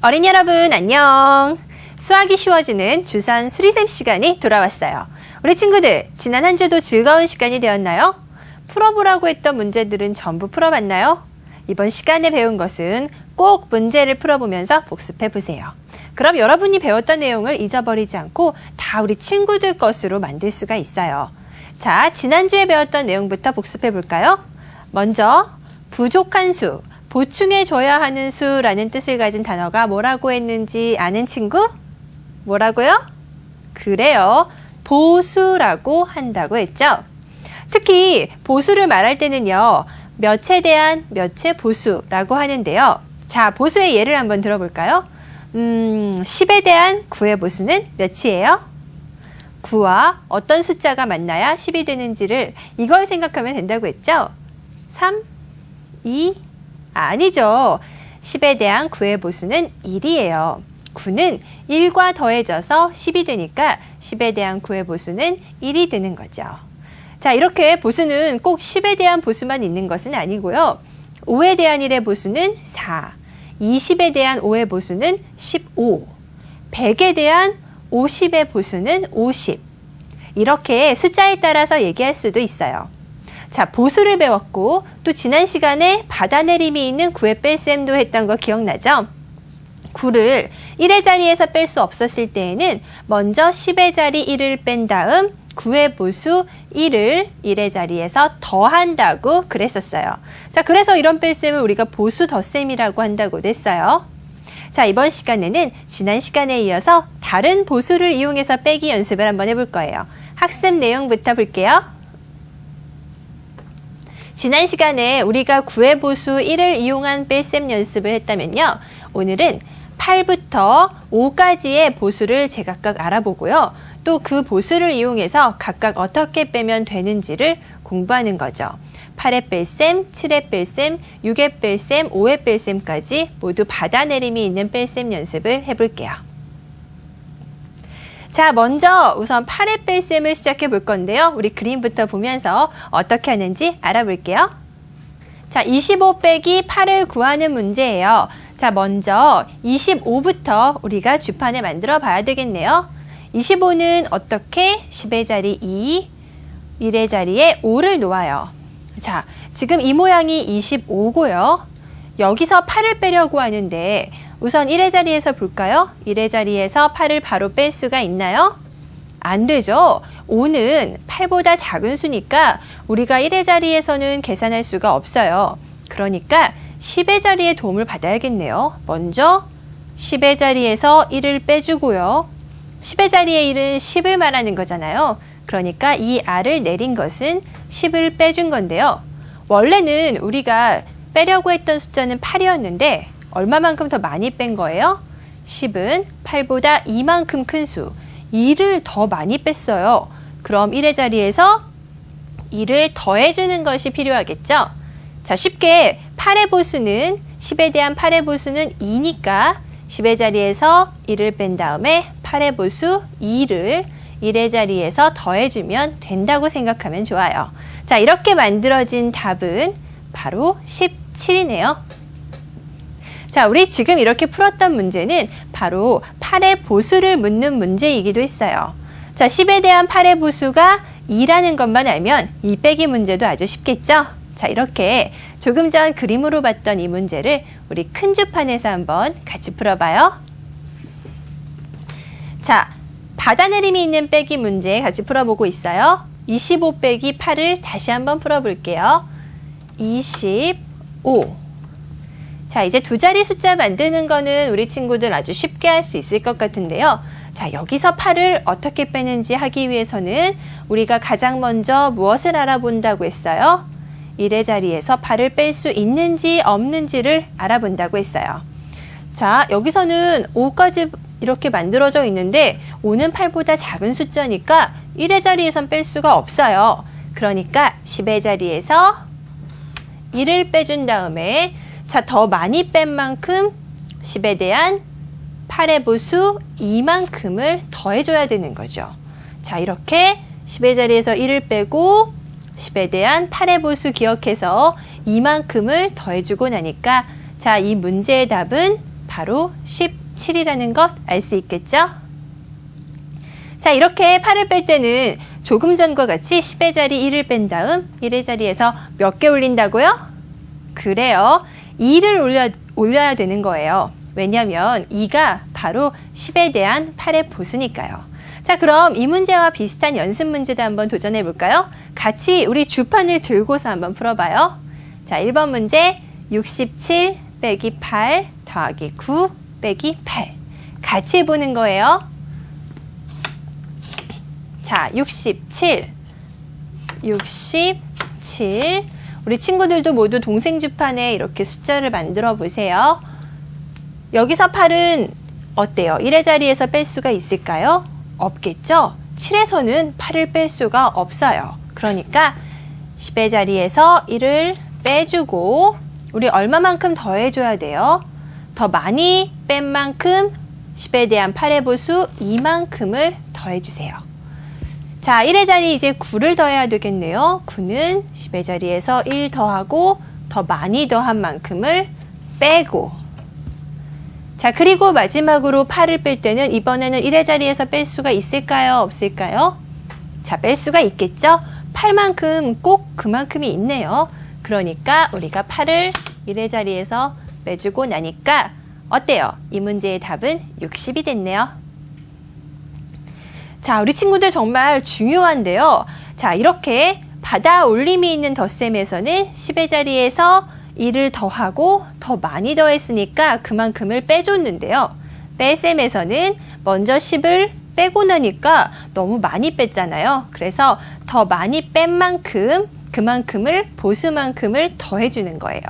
어린이 여러분 안녕. 수학이 쉬워지는 주산 수리쌤 시간이 돌아왔어요. 우리 친구들 지난 한 주도 즐거운 시간이 되었나요? 풀어보라고 했던 문제들은 전부 풀어봤나요? 이번 시간에 배운 것은 꼭 문제를 풀어보면서 복습해보세요. 그럼 여러분이 배웠던 내용을 잊어버리지 않고 다 우리 친구들 것으로 만들 수가 있어요. 자, 지난주에 배웠던 내용부터 복습해볼까요? 먼저 부족한 수, 보충해줘야 하는 수라는 뜻을 가진 단어가 뭐라고 했는지 아는 친구? 뭐라고요? 그래요. 보수라고 한다고 했죠. 특히 보수를 말할 때는요. 몇에 대한 몇의 보수라고 하는데요. 자, 보수의 예를 한번 들어볼까요? 10에 대한 9의 보수는 몇이에요? 9와 어떤 숫자가 만나야 10이 되는지를 이걸 생각하면 된다고 했죠? 3, 2, 아니죠. 10에 대한 9의 보수는 1이에요. 9는 1과 더해져서 10이 되니까 10에 대한 9의 보수는 1이 되는 거죠. 자, 이렇게 보수는 꼭 10에 대한 보수만 있는 것은 아니고요. 5에 대한 1의 보수는 4, 20에 대한 5의 보수는 15, 100에 대한 50의 보수는 50. 이렇게 숫자에 따라서 얘기할 수도 있어요. 자, 보수를 배웠고 또 지난 시간에 받아내림이 있는 9의 뺄셈도 했던 거 기억나죠? 9를 1의 자리에서 뺄 수 없었을 때에는 먼저 10의 자리 1을 뺀 다음 9의 보수 1을 1의 자리에서 더한다고 그랬었어요. 자, 그래서 이런 뺄셈을 우리가 보수 덧셈이라고 한다고도 했어요. 자, 이번 시간에는 지난 시간에 이어서 다른 보수를 이용해서 빼기 연습을 한번 해볼 거예요. 학습 내용부터 볼게요. 지난 시간에 우리가 9의 보수 1을 이용한 뺄셈 연습을 했다면요. 오늘은 8부터 5까지의 보수를 제각각 알아보고요. 또 그 보수를 이용해서 각각 어떻게 빼면 되는지를 공부하는 거죠. 8의 뺄셈, 7의 뺄셈, 6의 뺄셈, 5의 뺄셈까지 모두 받아내림이 있는 뺄셈 연습을 해볼게요. 자, 먼저 우선 8의 뺄셈을 시작해 볼 건데요. 우리 그림부터 보면서 어떻게 하는지 알아볼게요. 자, 25 빼기 8을 구하는 문제예요. 자, 먼저 25부터 우리가 주판을 만들어 봐야 되겠네요. 25는 어떻게 10의 자리 2, 1의 자리에 5를 놓아요. 자, 지금 이 모양이 25고요. 여기서 8을 빼려고 하는데 우선 1의 자리에서 볼까요? 1의 자리에서 8을 바로 뺄 수가 있나요? 안 되죠. 5는 8보다 작은 수니까 우리가 1의 자리에서는 계산할 수가 없어요. 그러니까 10의 자리에 도움을 받아야겠네요. 먼저 10의 자리에서 1을 빼주고요. 10의 자리에 1은 10을 말하는 거잖아요. 그러니까 이 R을 내린 것은 10을 빼준 건데요. 원래는 우리가 빼려고 했던 숫자는 8이었는데 얼마만큼 더 많이 뺀 거예요? 10은 8보다 2만큼 큰 수, 2를 더 많이 뺐어요. 그럼 1의 자리에서 2를 더해주는 것이 필요하겠죠? 자, 쉽게 8의 보수는 10에 대한 8의 보수는 2니까 10의 자리에서 1을 뺀 다음에 8의 보수 2를 1의 자리에서 더해주면 된다고 생각하면 좋아요. 자, 이렇게 만들어진 답은 바로 17이네요. 자, 우리 지금 이렇게 풀었던 문제는 바로 8의 보수를 묻는 문제이기도 했어요. 자, 10에 대한 8의 보수가 2라는 것만 알면 2 빼기 문제도 아주 쉽겠죠? 자, 이렇게 조금 전 그림으로 봤던 이 문제를 우리 큰 주판에서 한번 같이 풀어봐요. 자, 받아내림이 있는 빼기 문제 같이 풀어보고 있어요. 25 빼기 8을 다시 한번 풀어볼게요. 25. 자, 이제 두 자리 숫자 만드는 거는 우리 친구들 아주 쉽게 할 수 있을 것 같은데요. 자, 여기서 8을 어떻게 빼는지 하기 위해서는 우리가 가장 먼저 무엇을 알아본다고 했어요? 1의 자리에서 8을 뺄 수 있는지 없는지를 알아본다고 했어요. 자, 여기서는 5까지 이렇게 만들어져 있는데 5는 8보다 작은 숫자니까 1의 자리에선 뺄 수가 없어요. 그러니까 10의 자리에서 1을 빼준 다음에 자, 더 많이 뺀 만큼 10에 대한 8의 보수 2만큼을 더해줘야 되는 거죠. 자, 이렇게 10의 자리에서 1을 빼고 10에 대한 8의 보수 기억해서 이만큼을 더해주고 나니까 자, 이 문제의 답은 바로 17이라는 것 알 수 있겠죠? 자, 이렇게 8을 뺄 때는 조금 전과 같이 10의 자리 1을 뺀 다음 1의 자리에서 몇 개 올린다고요? 그래요. 2를 올려야 되는 거예요. 왜냐하면 2가 바로 10에 대한 8의 보수니까요. 자, 그럼 이 문제와 비슷한 연습 문제도 한번 도전해 볼까요? 같이 우리 주판을 들고서 한번 풀어봐요. 자, 1번 문제 67 빼기 8 더하기 9 빼기 8 같이 해보는 거예요. 자, 67 우리 친구들도 모두 동생 주판에 이렇게 숫자를 만들어 보세요. 여기서 8은 어때요? 1의 자리에서 뺄 수가 있을까요? 없겠죠? 7에서는 8을 뺄 수가 없어요. 그러니까 10의 자리에서 1을 빼주고 우리 얼마만큼 더해줘야 돼요? 더 많이 뺀 만큼 10에 대한 8의 보수 2만큼을 더해주세요. 자, 1의 자리 이제 9를 더해야 되겠네요. 9는 10의 자리에서 1 더하고 더 많이 더한 만큼을 빼고 자, 그리고 마지막으로 8을 뺄 때는 이번에는 1의 자리에서 뺄 수가 있을까요? 없을까요? 자, 뺄 수가 있겠죠? 8만큼 꼭 그만큼이 있네요. 그러니까 우리가 8을 1의 자리에서 빼주고 나니까 어때요? 이 문제의 답은 60이 됐네요. 자, 우리 친구들 정말 중요한데요. 자, 이렇게 받아 올림이 있는 덧셈에서는 10의 자리에서 1을 더하고 더 많이 더했으니까 그만큼을 빼줬는데요. 뺄셈에서는 먼저 10을 빼고 나니까 너무 많이 뺐잖아요. 그래서 더 많이 뺀 만큼 그만큼을 보수만큼을 더해주는 거예요.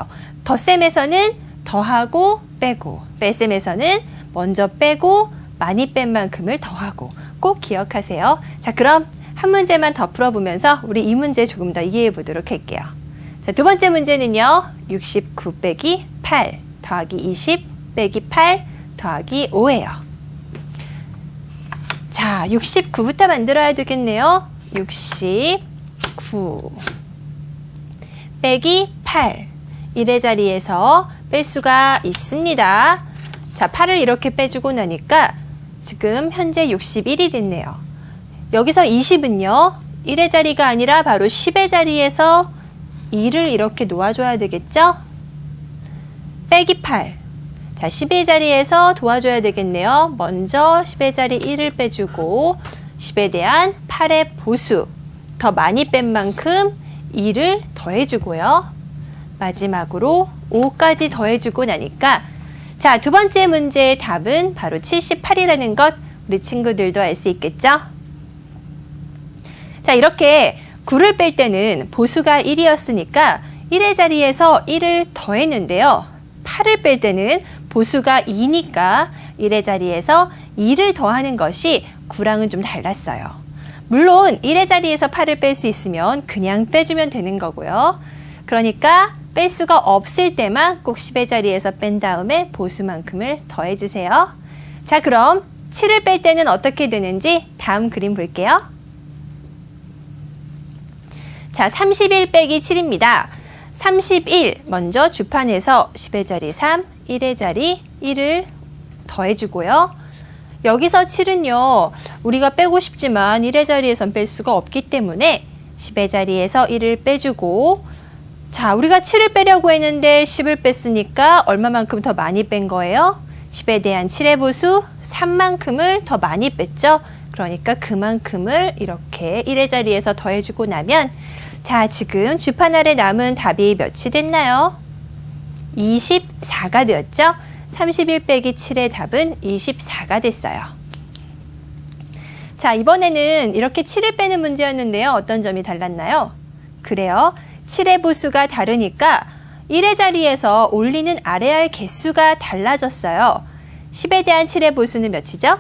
덧셈에서는 더하고 빼고 뺄셈에서는 먼저 빼고 많이 뺀 만큼을 더하고 꼭 기억하세요. 자, 그럼 한 문제만 더 풀어보면서 우리 이 문제 조금 더 이해해 보도록 할게요. 자, 두 번째 문제는요. 69 빼기 8 더하기 20 빼기 8 더하기 5예요. 자, 69부터 만들어야 되겠네요. 69 빼기 8 1의 자리에서 뺄 수가 있습니다. 자, 8을 이렇게 빼주고 나니까 지금 현재 61이 됐네요. 여기서 20은요. 1의 자리가 아니라 바로 10의 자리에서 2를 이렇게 놓아줘야 되겠죠? 빼기 8. 자, 10의 자리에서 도와줘야 되겠네요. 먼저 10의 자리 1을 빼주고 10에 대한 8의 보수, 더 많이 뺀 만큼 2를 더해주고요. 마지막으로 5까지 더해주고 나니까 자, 두 번째 문제의 답은 바로 78이라는 것 우리 친구들도 알 수 있겠죠? 자, 이렇게 9를 뺄 때는 보수가 1이었으니까 1의 자리에서 1을 더했는데요. 8을 뺄 때는 보수가 2니까 1의 자리에서 2를 더하는 것이 9랑은 좀 달랐어요. 물론 1의 자리에서 8을 뺄 수 있으면 그냥 빼주면 되는 거고요. 그러니까 뺄 수가 없을 때만 꼭 10의 자리에서 뺀 다음에 보수만큼을 더해주세요. 자, 그럼 7을 뺄 때는 어떻게 되는지 다음 그림 볼게요. 자, 31 빼기 7입니다. 31 먼저 주판에서 10의 자리 3, 1의 자리 1을 더해주고요. 여기서 7은요. 우리가 빼고 싶지만 1의 자리에선 뺄 수가 없기 때문에 10의 자리에서 1을 빼주고 자, 우리가 7을 빼려고 했는데 10을 뺐으니까 얼마만큼 더 많이 뺀 거예요? 10에 대한 7의 보수 3만큼을 더 많이 뺐죠? 그러니까 그만큼을 이렇게 1의 자리에서 더해주고 나면 자, 지금 주판 아래 남은 답이 몇이 됐나요? 24가 되었죠? 31 빼기 7의 답은 24가 됐어요. 자, 이번에는 이렇게 7을 빼는 문제였는데요. 어떤 점이 달랐나요? 그래요. 7의 보수가 다르니까 1의 자리에서 올리는 아래알 개수가 달라졌어요. 10에 대한 7의 보수는 몇이죠?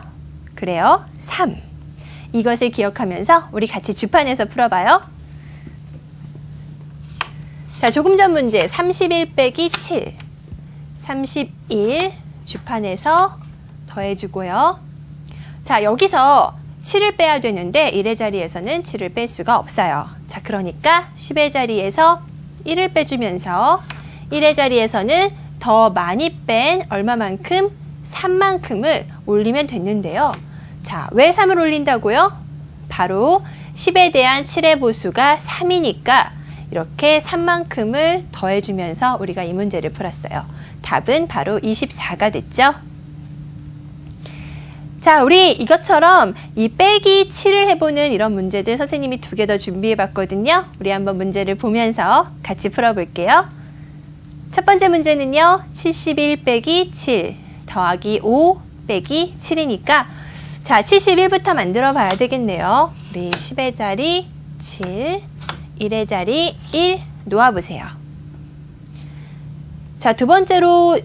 그래요. 3. 이것을 기억하면서 우리 같이 주판에서 풀어봐요. 자, 조금 전 문제 31 빼기 7. 31 주판에서 더해주고요. 자, 여기서 7을 빼야 되는데 1의 자리에서는 7을 뺄 수가 없어요. 자, 그러니까 10의 자리에서 1을 빼주면서 1의 자리에서는 더 많이 뺀 얼마만큼? 3만큼을 올리면 됐는데요. 자, 왜 3을 올린다고요? 바로 10에 대한 7의 보수가 3이니까 이렇게 3만큼을 더해주면서 우리가 이 문제를 풀었어요. 답은 바로 24가 됐죠. 자, 우리 이것처럼 이 빼기 7을 해보는 이런 문제들 선생님이 2개 더 준비해봤거든요. 우리 한번 문제를 보면서 같이 풀어볼게요. 첫 번째 문제는요. 71 빼기 7 더하기 5 빼기 7이니까 자, 71부터 만들어 봐야 되겠네요. 우리 10의 자리 7, 1의 자리 1 놓아보세요. 자, 두 번째로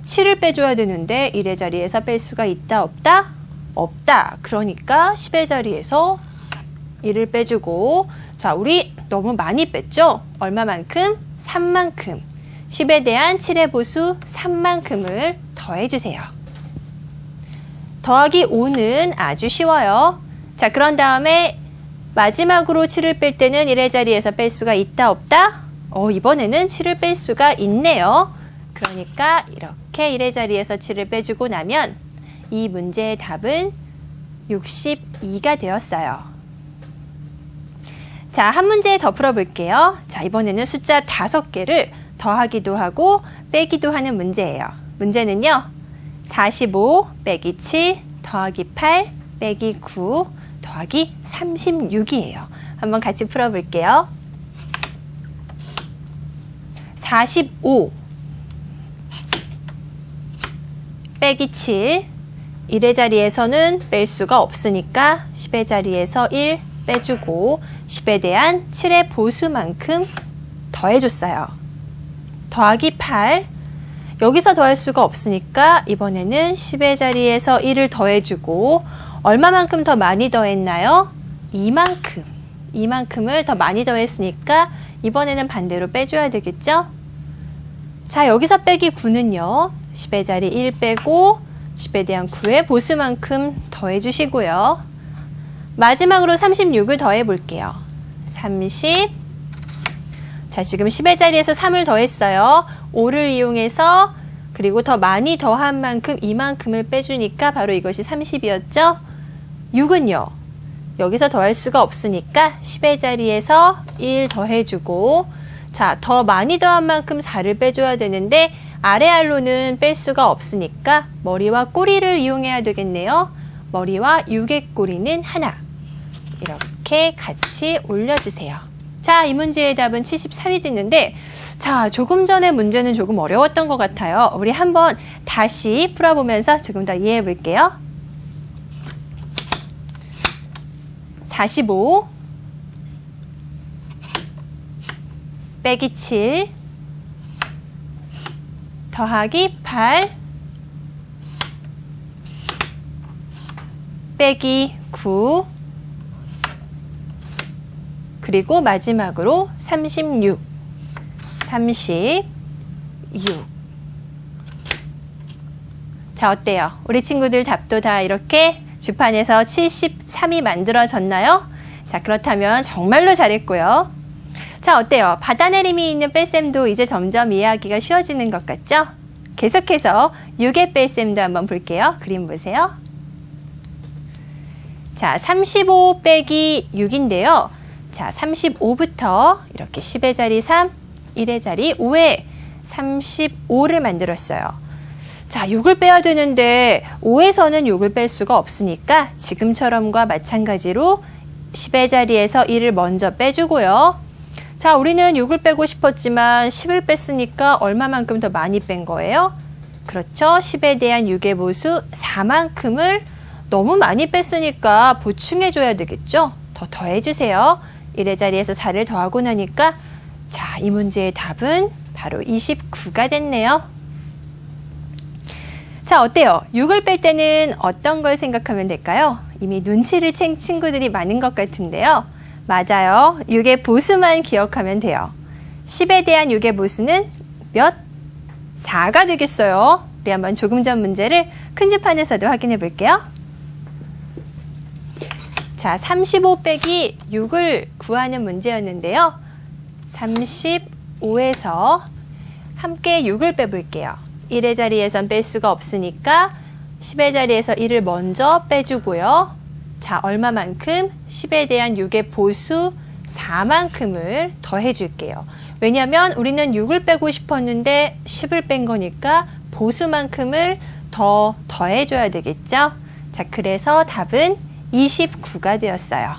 7을 빼줘야 되는데 1의 자리에서 뺄 수가 있다 없다? 없다. 그러니까 10의 자리에서 1을 빼주고 자, 우리 너무 많이 뺐죠? 얼마만큼? 3만큼. 10에 대한 7의 보수 3만큼을 더해주세요. 더하기 5는 아주 쉬워요. 자, 그런 다음에 마지막으로 7을 뺄 때는 1의 자리에서 뺄 수가 있다 없다? 이번에는 7을 뺄 수가 있네요. 그러니까 이렇게 1의 자리에서 7을 빼주고 나면 이 문제의 답은 62가 되었어요. 자, 한 문제 더 풀어볼게요. 자, 이번에는 숫자 5개를 더하기도 하고 빼기도 하는 문제예요. 문제는요. 45 빼기 7 더하기 8 빼기 9 더하기 36이에요. 한번 같이 풀어볼게요. 45 빼기 7 1의 자리에서는 뺄 수가 없으니까 10의 자리에서 1 빼주고 10에 대한 7의 보수만큼 더해줬어요. 더하기 8 여기서 더할 수가 없으니까 이번에는 10의 자리에서 1을 더해주고 얼마만큼 더 많이 더했나요? 이만큼을 더 많이 더했으니까 이번에는 반대로 빼줘야 되겠죠? 자, 여기서 빼기 9는요. 10의 자리 1 빼고 10에 대한 9의 보수만큼 더해주시고요. 마지막으로 36을 더해볼게요. 30 자, 지금 10의 자리에서 3을 더했어요. 5를 이용해서 그리고 더 많이 더한 만큼 이만큼을 빼주니까 바로 이것이 30이었죠. 6은요. 여기서 더할 수가 없으니까 10의 자리에서 1 더해주고 자, 더 많이 더한 만큼 4를 빼줘야 되는데 아래 알로는 뺄 수가 없으니까 머리와 꼬리를 이용해야 되겠네요. 머리와 6의 꼬리는 하나. 이렇게 같이 올려주세요. 자, 이 문제의 답은 73이 됐는데 자, 조금 전에 문제는 조금 어려웠던 것 같아요. 우리 한번 다시 풀어보면서 조금 더 이해해 볼게요. 45 빼기 7 더하기 8 빼기 9 그리고 마지막으로 36 자, 어때요? 우리 친구들 답도 다 이렇게 주판에서 73이 만들어졌나요? 자, 그렇다면 정말로 잘했고요. 자, 어때요? 받아내림이 있는 뺄셈도 이제 점점 이해하기가 쉬워지는 것 같죠? 계속해서 6의 뺄셈도 한번 볼게요. 그림 보세요. 자, 35 빼기 6인데요. 자, 35부터 이렇게 10의 자리 3, 1의 자리 5에 35를 만들었어요. 자, 6을 빼야 되는데 5에서는 6을 뺄 수가 없으니까 지금처럼과 마찬가지로 10의 자리에서 1을 먼저 빼주고요. 자, 우리는 6을 빼고 싶었지만 10을 뺐으니까 얼마만큼 더 많이 뺀 거예요? 그렇죠. 10에 대한 6의 보수 4만큼을 너무 많이 뺐으니까 보충해줘야 되겠죠. 더 더해주세요. 1의 자리에서 4를 더하고 나니까 자, 이 문제의 답은 바로 29가 됐네요. 자, 어때요? 6을 뺄 때는 어떤 걸 생각하면 될까요? 이미 눈치를 챈 친구들이 많은 것 같은데요. 맞아요. 6의 보수만 기억하면 돼요. 10에 대한 6의 보수는 몇? 4가 되겠어요. 우리 한번 조금 전 문제를 큰 지판에서도 확인해 볼게요. 자, 35 빼기 6을 구하는 문제였는데요. 35에서 함께 6을 빼볼게요. 1의 자리에선 뺄 수가 없으니까 10의 자리에서 1을 먼저 빼주고요. 자, 얼마만큼? 10에 대한 6의 보수 4만큼을 더해줄게요. 왜냐하면 우리는 6을 빼고 싶었는데 10을 뺀 거니까 보수만큼을 더 더해줘야 되겠죠? 자, 그래서 답은 29가 되었어요.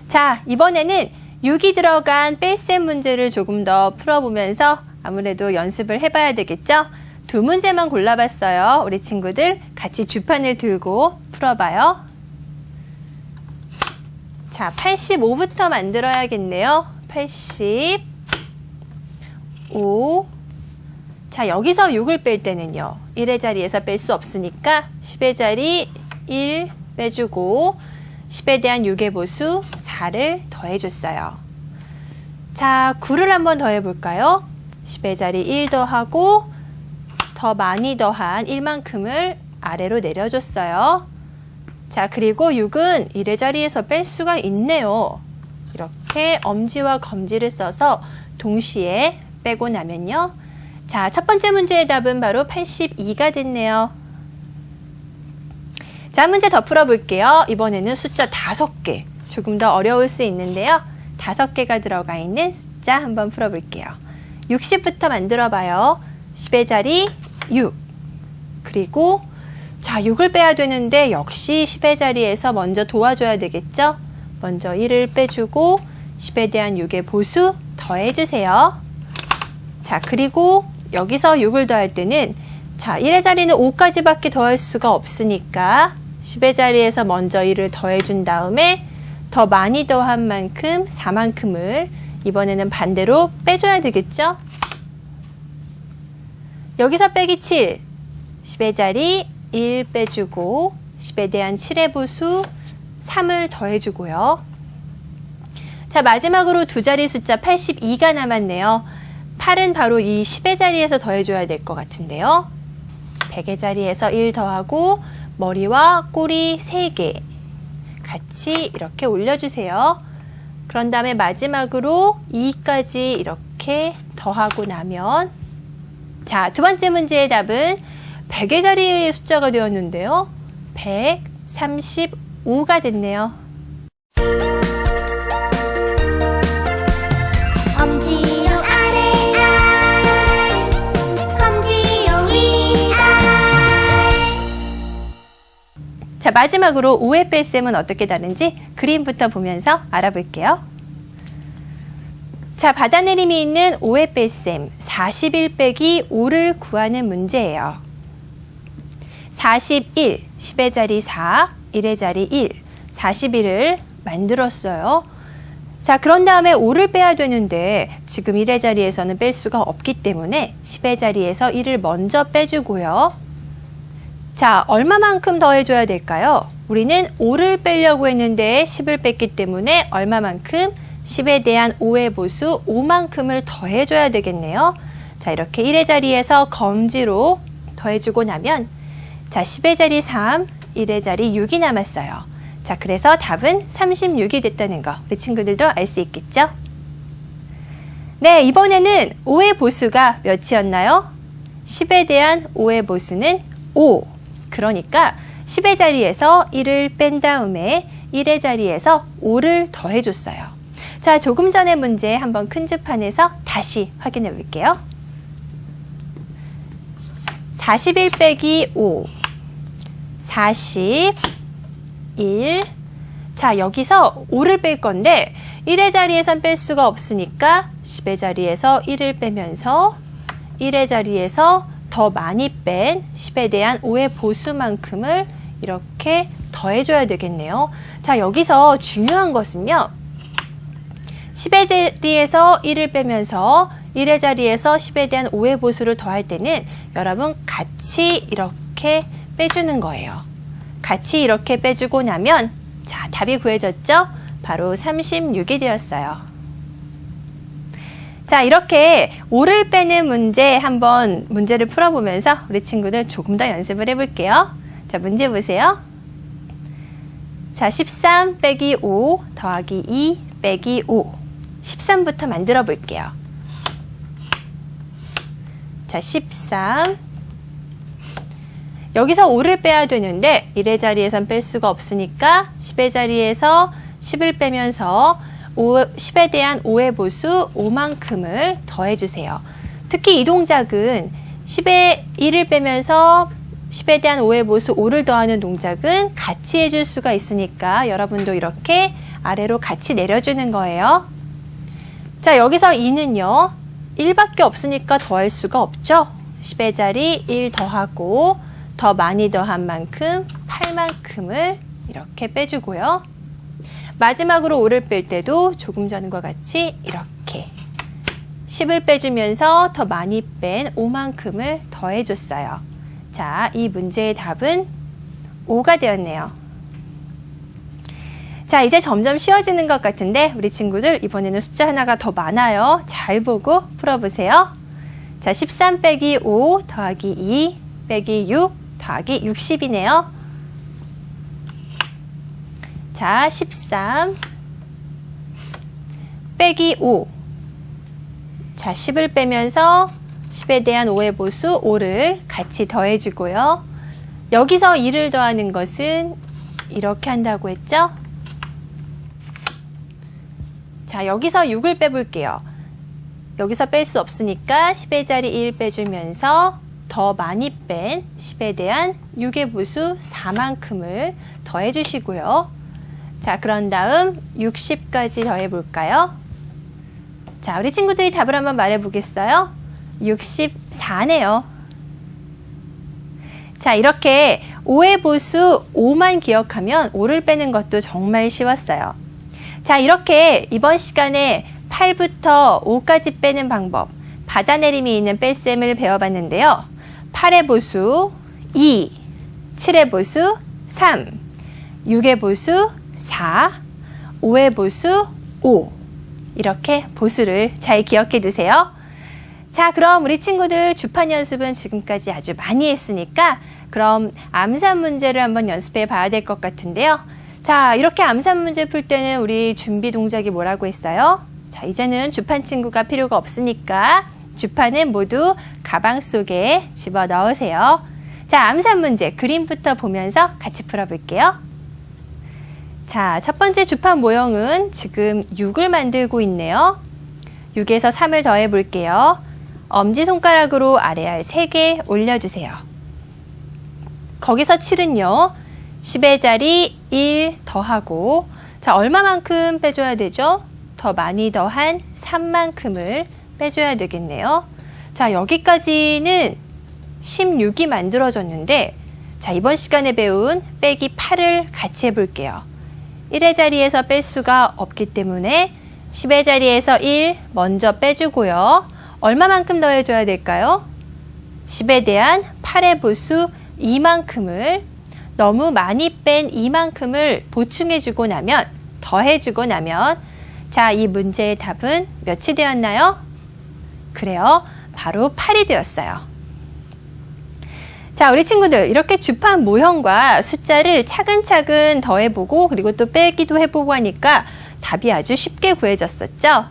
자, 이번에는 6이 들어간 뺄셈 문제를 조금 더 풀어보면서 아무래도 연습을 해봐야 되겠죠? 두 문제만 골라봤어요. 우리 친구들 같이 주판을 들고 풀어봐요. 자, 85부터 만들어야겠네요. 85. 자, 여기서 6을 뺄 때는요. 1의 자리에서 뺄 수 없으니까 10의 자리 1 빼주고 10에 대한 6의 보수 4를 더해줬어요. 자, 9를 한번 더해볼까요? 10의 자리 1 더하고 더 많이 더한 1만큼을 아래로 내려줬어요. 자, 그리고 6은 1의 자리에서 뺄 수가 있네요. 이렇게 엄지와 검지를 써서 동시에 빼고 나면요. 자, 첫 번째 문제의 답은 바로 82가 됐네요. 자, 문제 더 풀어볼게요. 이번에는 숫자 5개. 조금 더 어려울 수 있는데요. 5개가 들어가 있는 숫자 한번 풀어볼게요. 60부터 만들어봐요. 10의 자리 6. 그리고 자, 6을 빼야 되는데 역시 10의 자리에서 먼저 도와줘야 되겠죠? 먼저 1을 빼주고 10에 대한 6의 보수 더해주세요. 자, 그리고 여기서 6을 더할 때는 자, 1의 자리는 5까지밖에 더할 수가 없으니까 10의 자리에서 먼저 1을 더해준 다음에 더 많이 더한 만큼 4만큼을 이번에는 반대로 빼줘야 되겠죠? 여기서 빼기 7, 10의 자리 1 빼주고 10에 대한 7의 보수 3을 더해주고요. 자, 마지막으로 두 자리 숫자 82가 남았네요. 8은 바로 이 10의 자리에서 더해줘야 될 것 같은데요. 100의 자리에서 1 더하고 머리와 꼬리 3개 같이 이렇게 올려주세요. 그런 다음에 마지막으로 2까지 이렇게 더하고 나면 자, 두 번째 문제의 답은 100의 자리의 숫자가 되었는데요. 135가 됐네요. 엄지로 아래 알, 엄지로 위 알. 자, 마지막으로 5의 뺄셈은 어떻게 다른지 그림부터 보면서 알아볼게요. 자, 받아내림이 있는 5의 뺄셈 41 빼기 5를 구하는 문제예요. 41, 10의 자리 4, 1의 자리 1, 41을 만들었어요. 자, 그런 다음에 5를 빼야 되는데 지금 1의 자리에서는 뺄 수가 없기 때문에 10의 자리에서 1을 먼저 빼주고요. 자, 얼마만큼 더해줘야 될까요? 우리는 5를 빼려고 했는데 10을 뺐기 때문에 얼마만큼? 10에 대한 5의 보수 5만큼을 더해줘야 되겠네요. 자, 이렇게 1의 자리에서 검지로 더해주고 나면 자, 10의 자리 3, 1의 자리 6이 남았어요. 자, 그래서 답은 36이 됐다는 거 우리 친구들도 알 수 있겠죠? 네, 이번에는 5의 보수가 몇이었나요? 10에 대한 5의 보수는 5. 그러니까 10의 자리에서 1을 뺀 다음에 1의 자리에서 5를 더해줬어요. 자, 조금 전의 문제 한번 큰 주판에서 다시 확인해 볼게요. 41 빼기 5, 41. 자, 여기서 5를 뺄 건데 1의 자리에선 뺄 수가 없으니까 10의 자리에서 1을 빼면서 1의 자리에서 더 많이 뺀 10에 대한 5의 보수만큼을 이렇게 더해줘야 되겠네요. 자, 여기서 중요한 것은요. 10의 자리에서 1을 빼면서 1의 자리에서 10에 대한 5의 보수를 더할 때는 여러분 같이 이렇게 빼주는 거예요. 같이 이렇게 빼주고 나면 자, 답이 구해졌죠? 바로 36이 되었어요. 자, 이렇게 5를 빼는 문제 한번 문제를 풀어보면서 우리 친구들 조금 더 연습을 해볼게요. 자, 문제 보세요. 자, 13 빼기 5 더하기 2 빼기 5. 13부터 만들어 볼게요. 자, 13. 여기서 5를 빼야 되는데 1의 자리에선 뺄 수가 없으니까 10의 자리에서 10을 빼면서 10에 대한 5의 보수 5만큼을 더해주세요. 특히 이 동작은 10에 1을 빼면서 10에 대한 5의 보수 5를 더하는 동작은 같이 해줄 수가 있으니까 여러분도 이렇게 아래로 같이 내려주는 거예요. 자, 여기서 2는요. 1밖에 없으니까 더할 수가 없죠. 10의 자리 1 더하고 더 많이 더한 만큼 8만큼을 이렇게 빼주고요. 마지막으로 5를 뺄 때도 조금 전과 같이 이렇게 10을 빼주면서 더 많이 뺀 5만큼을 더해줬어요. 자, 이 문제의 답은 5가 되었네요. 자, 이제 점점 쉬워지는 것 같은데 우리 친구들 이번에는 숫자 하나가 더 많아요. 잘 보고 풀어보세요. 자, 13 빼기 5 더하기 2 빼기 6 더하기 60이네요. 자, 13 빼기 5. 자, 10을 빼면서 10에 대한 5의 보수 5를 같이 더해주고요. 여기서 2를 더하는 것은 이렇게 한다고 했죠? 자, 여기서 6을 빼볼게요. 여기서 뺄 수 없으니까 10의 자리 1 빼주면서 더 많이 뺀 10에 대한 6의 보수 4만큼을 더해주시고요. 자, 그런 다음 60까지 더해볼까요? 자, 우리 친구들이 답을 한번 말해보겠어요? 64네요. 자, 이렇게 5의 보수 5만 기억하면 5를 빼는 것도 정말 쉬웠어요. 자, 이렇게 이번 시간에 8부터 5까지 빼는 방법, 받아내림이 있는 뺄셈을 배워봤는데요. 8의 보수 2, 7의 보수 3, 6의 보수 4, 5의 보수 5. 이렇게 보수를 잘 기억해 두세요. 자, 그럼 우리 친구들 주판 연습은 지금까지 아주 많이 했으니까 그럼 암산 문제를 한번 연습해 봐야 될 것 같은데요. 자, 이렇게 암산 문제 풀 때는 우리 준비 동작이 뭐라고 했어요? 자, 이제는 주판 친구가 필요가 없으니까 주판은 모두 가방 속에 집어 넣으세요. 자, 암산 문제 그림부터 보면서 같이 풀어볼게요. 자, 첫 번째 주판 모형은 지금 6을 만들고 있네요. 6에서 3을 더해 볼게요. 엄지손가락으로 아래알 3개 올려주세요. 거기서 7은요. 10의 자리 1 더하고, 자, 얼마만큼 빼줘야 되죠? 더 많이 더한 3만큼을 빼줘야 되겠네요. 자, 여기까지는 16이 만들어졌는데, 자, 이번 시간에 배운 빼기 8을 같이 해볼게요. 1의 자리에서 뺄 수가 없기 때문에 10의 자리에서 1 먼저 빼주고요. 얼마만큼 더해줘야 될까요? 10에 대한 8의 보수 2만큼을 너무 많이 뺀 2만큼을 보충해주고 나면, 더해주고 나면, 자, 이 문제의 답은 몇이 되었나요? 그래요. 바로 8이 되었어요. 자, 우리 친구들 이렇게 주판 모형과 숫자를 차근차근 더해보고 그리고 또 빼기도 해보고 하니까 답이 아주 쉽게 구해졌었죠?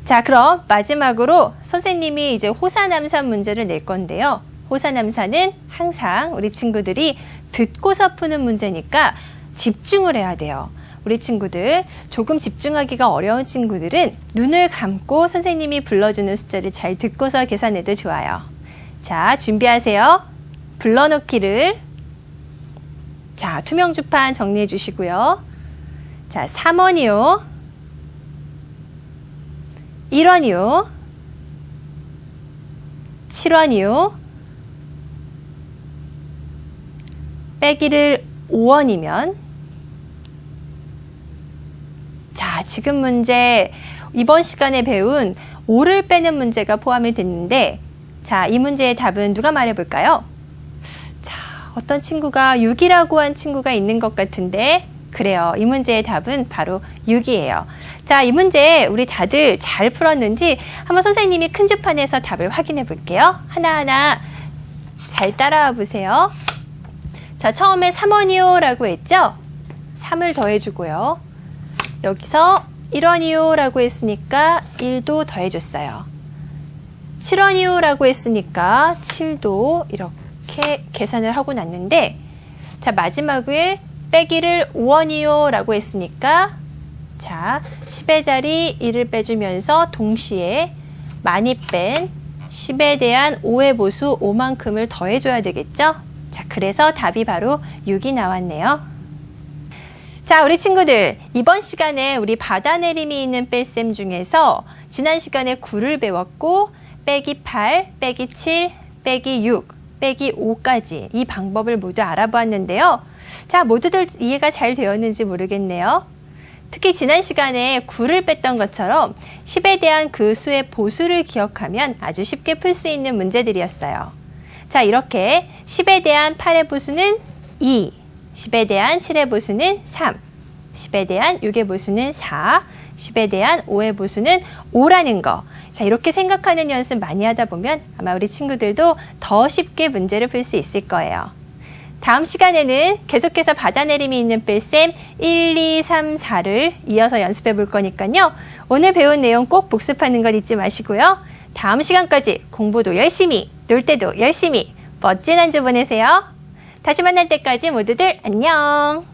자, 그럼 마지막으로 선생님이 이제 호사남산 문제를 낼 건데요. 호사남산은 항상 우리 친구들이 듣고서 푸는 문제니까 집중을 해야 돼요. 우리 친구들 조금 집중하기가 어려운 친구들은 눈을 감고 선생님이 불러주는 숫자를 잘 듣고서 계산해도 좋아요. 자, 준비하세요. 불러놓기를. 자, 투명주판 정리해 주시고요. 자, 3원이요. 1원이요. 7원이요. 빼기를 5원이면, 자, 지금 문제 이번 시간에 배운 5를 빼는 문제가 포함이 됐는데, 자, 이 문제의 답은 누가 말해볼까요? 자, 어떤 친구가 6이라고 한 친구가 있는 것 같은데, 그래요. 이 문제의 답은 바로 6이에요. 자, 이 문제 우리 다들 잘 풀었는지 한번 선생님이 큰 주판에서 답을 확인해 볼게요. 하나하나 잘 따라와 보세요. 자, 처음에 3원이요 라고 했죠? 3을 더해주고요. 여기서 1원이요 라고 했으니까 1도 더해줬어요. 7원이요 라고 했으니까 7도 이렇게 계산을 하고 났는데, 자, 마지막에 빼기를 5원이요 라고 했으니까, 자, 10의 자리 1을 빼주면서 동시에 많이 뺀 10에 대한 5의 보수 5만큼을 더해줘야 되겠죠? 자, 그래서 답이 바로 6이 나왔네요. 자, 우리 친구들, 이번 시간에 우리 받아내림이 있는 뺄셈 중에서 지난 시간에 9를 배웠고, 빼기 8, 빼기 7, 빼기 6, 빼기 5까지 이 방법을 모두 알아보았는데요. 자, 모두들 이해가 잘 되었는지 모르겠네요. 특히 지난 시간에 9를 뺐던 것처럼 10에 대한 그 수의 보수를 기억하면 아주 쉽게 풀 수 있는 문제들이었어요. 자, 이렇게 10에 대한 8의 보수는 2, 10에 대한 7의 보수는 3, 10에 대한 6의 보수는 4, 10에 대한 5의 보수는 5라는 거. 자, 이렇게 생각하는 연습 많이 하다 보면 아마 우리 친구들도 더 쉽게 문제를 풀 수 있을 거예요. 다음 시간에는 계속해서 받아내림이 있는 뺄셈 1, 2, 3, 4를 이어서 연습해 볼 거니까요. 오늘 배운 내용 꼭 복습하는 것 잊지 마시고요. 다음 시간까지 공부도 열심히, 놀 때도 열심히 멋진 한 주 보내세요. 다시 만날 때까지 모두들 안녕.